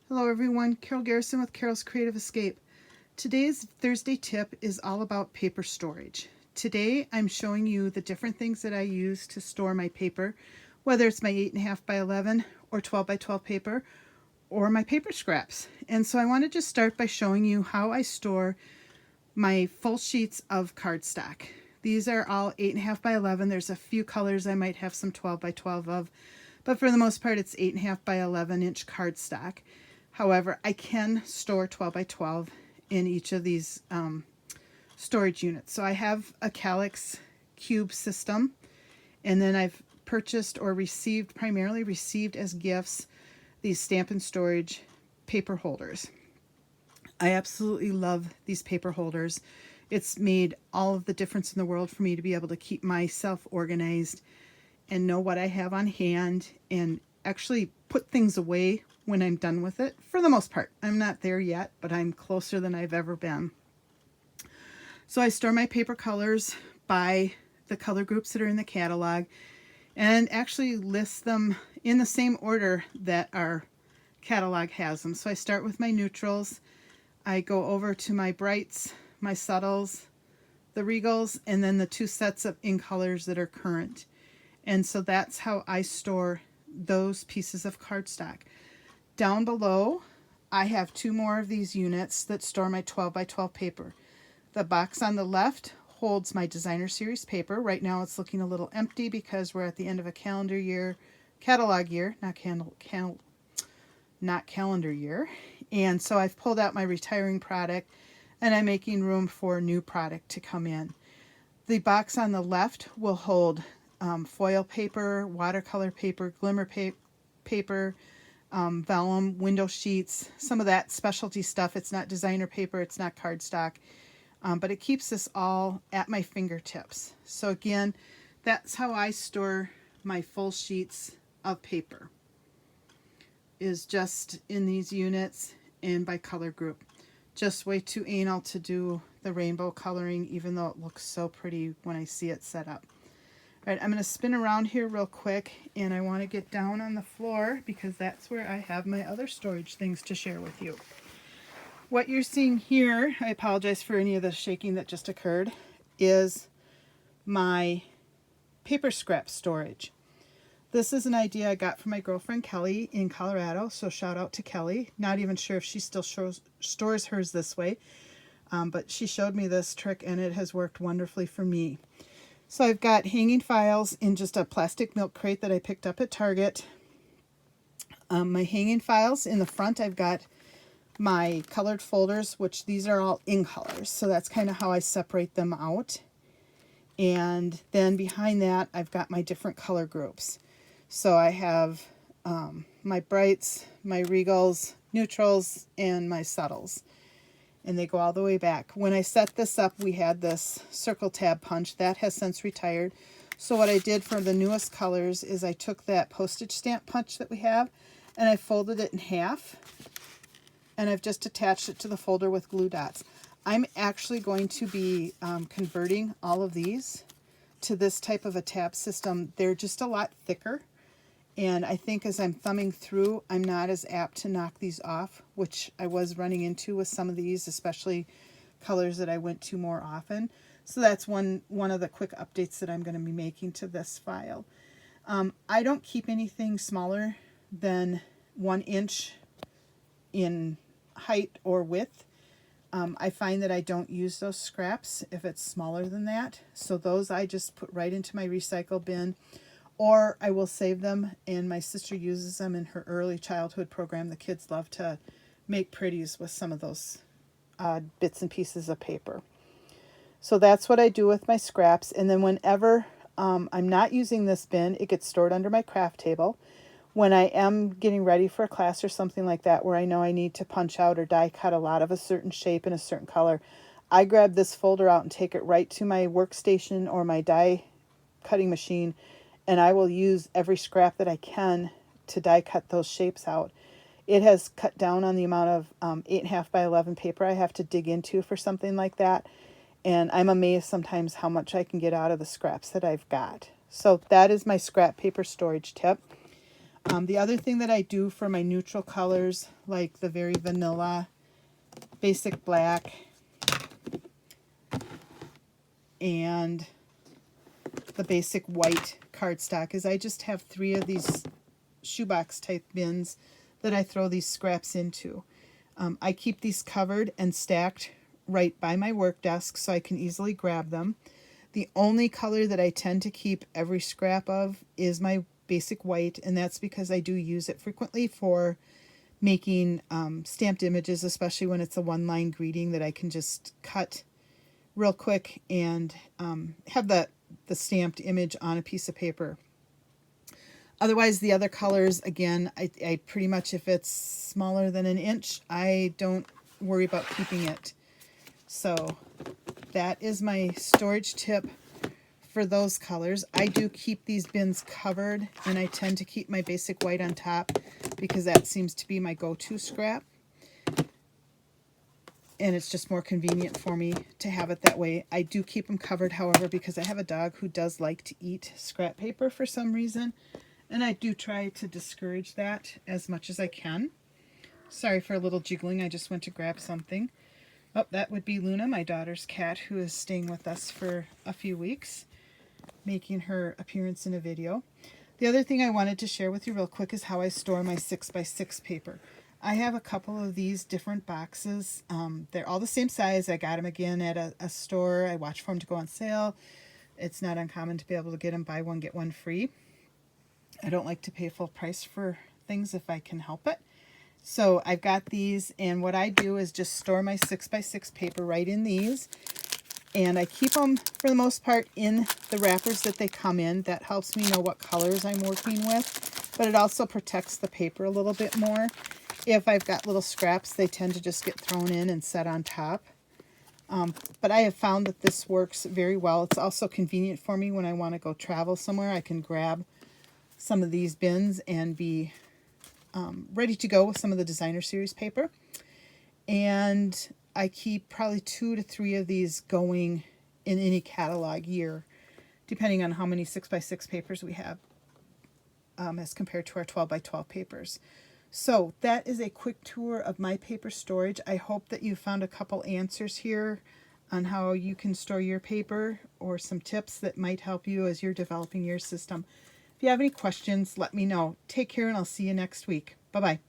Hello everyone, Carol Garrison with Carol's Creative Escape. Today's Thursday tip is all about paper storage. Today I'm showing you the different things that I use to store my paper, whether it's my 8.5 by 11 or 12 by 12 paper or my paper scraps. And so I want to just start by showing you how I store my full sheets of cardstock. These are all 8.5 by 11. There's a few colors I might have some 12 by 12 of, but for the most part it's 8.5 by 11 inch cardstock. However, I can store 12 by 12 in each of these storage units. So I have a Kallax cube system, and then I've purchased or primarily received as gifts, these Stampin' Storage paper holders. I absolutely love these paper holders. It's made all of the difference in the world for me to be able to keep myself organized and know what I have on hand and actually put things away when I'm done with it. For the most part, I'm not there yet, but I'm closer than I've ever been. So I store my paper colors by the color groups that are in the catalog and actually list them in the same order that our catalog has them. So I start with my neutrals, I go over to my brights, my subtles, the regals, and then the two sets of in colors that are current. And so that's how I store those pieces of cardstock. Down below, I have two more of these units that store my 12 by 12 paper. The box on the left holds my designer series paper. Right now it's looking a little empty because we're at the end of a calendar year, catalog year, not calendar year. And so I've pulled out my retiring product and I'm making room for new product to come in. The box on the left will hold foil paper, watercolor paper, glimmer paper, vellum, window sheets, some of that specialty stuff. It's not designer paper, it's not cardstock, but it keeps this all at my fingertips. So again, that's how I store my full sheets of paper, is just in these units and by color group. Just way too anal to do the rainbow coloring, even though it looks so pretty when I see it set up. All right, I'm going to spin around here real quick, and I want to get down on the floor because that's where I have my other storage things to share with you. What you're seeing here, I apologize for any of the shaking that just occurred, is my paper scrap storage. This is an idea I got from my girlfriend Kelly in Colorado, so shout out to Kelly. Not even sure if she still stores hers this way, but she showed me this trick and it has worked wonderfully for me. So I've got hanging files in just a plastic milk crate that I picked up at Target. My hanging files in the front, I've got my colored folders, which these are all in colors. So that's kind of how I separate them out. And then behind that, I've got my different color groups. So I have my brights, my regals, neutrals, and my subtles. And they go all the way back. When I set this up, we had this circle tab punch. That has since retired. So what I did for the newest colors is I took that postage stamp punch that we have and I folded it in half. And I've just attached it to the folder with glue dots. I'm actually going to be converting all of these to this type of a tab system. They're just a lot thicker. And I think as I'm thumbing through, I'm not as apt to knock these off, which I was running into with some of these, especially colors that I went to more often. So that's one of the quick updates that I'm going to be making to this file. I don't keep anything smaller than 1 inch in height or width. I find that I don't use those scraps if it's smaller than that. So those I just put right into my recycle bin, or I will save them, and my sister uses them in her early childhood program. The kids love to make pretties with some of those bits and pieces of paper. So that's what I do with my scraps. And then whenever I'm not using this bin, it gets stored under my craft table. When I am getting ready for a class or something like that where I know I need to punch out or die cut a lot of a certain shape in a certain color, I grab this folder out and take it right to my workstation or my die cutting machine, and I will use every scrap that I can to die cut those shapes out. It has cut down on the amount of 8.5 by 11 paper I have to dig into for something like that, and I'm amazed sometimes how much I can get out of the scraps that I've got. So that is my scrap paper storage tip. The other thing that I do for my neutral colors, like the very vanilla, basic black, and the basic white cardstock, is I just have 3 of these shoebox type bins that I throw these scraps into. I keep these covered and stacked right by my work desk so I can easily grab them. The only color that I tend to keep every scrap of is my basic white, and that's because I do use it frequently for making stamped images, especially when it's a one-line greeting that I can just cut real quick and have the stamped image on a piece of paper. Otherwise, the other colors, again, I pretty much, if it's smaller than an inch, I don't worry about keeping it. So that is my storage tip for those colors. I do keep these bins covered, and I tend to keep my basic white on top because that seems to be my go-to scrap. And it's just more convenient for me to have it that way. I do keep them covered, however, because I have a dog who does like to eat scrap paper for some reason. And I do try to discourage that as much as I can. Sorry for a little jiggling. I just went to grab something. Oh, that would be Luna, my daughter's cat, who is staying with us for a few weeks, making her appearance in a video. The other thing I wanted to share with you real quick is how I store my 6x6 paper. I have a couple of these different boxes. They're all the same size. I got them again at a store. I watch for them to go on sale. It's not uncommon to be able to get them buy one, get one free. I don't like to pay full price for things if I can help it. So I've got these, and what I do is just store my 6x6 paper right in these. And I keep them, for the most part, in the wrappers that they come in. That helps me know what colors I'm working with, but it also protects the paper a little bit more. If I've got little scraps, they tend to just get thrown in and set on top. But I have found that this works very well. It's also convenient for me when I want to go travel somewhere. I can grab some of these bins and be ready to go with some of the designer series paper. And I keep probably 2 to 3 of these going in any catalog year, depending on how many 6x6 papers we have as compared to our 12x12 papers. So that is a quick tour of my paper storage. I hope that you found a couple answers here on how you can store your paper, or some tips that might help you as you're developing your system. If you have any questions, let me know. Take care, and I'll see you next week. Bye-bye.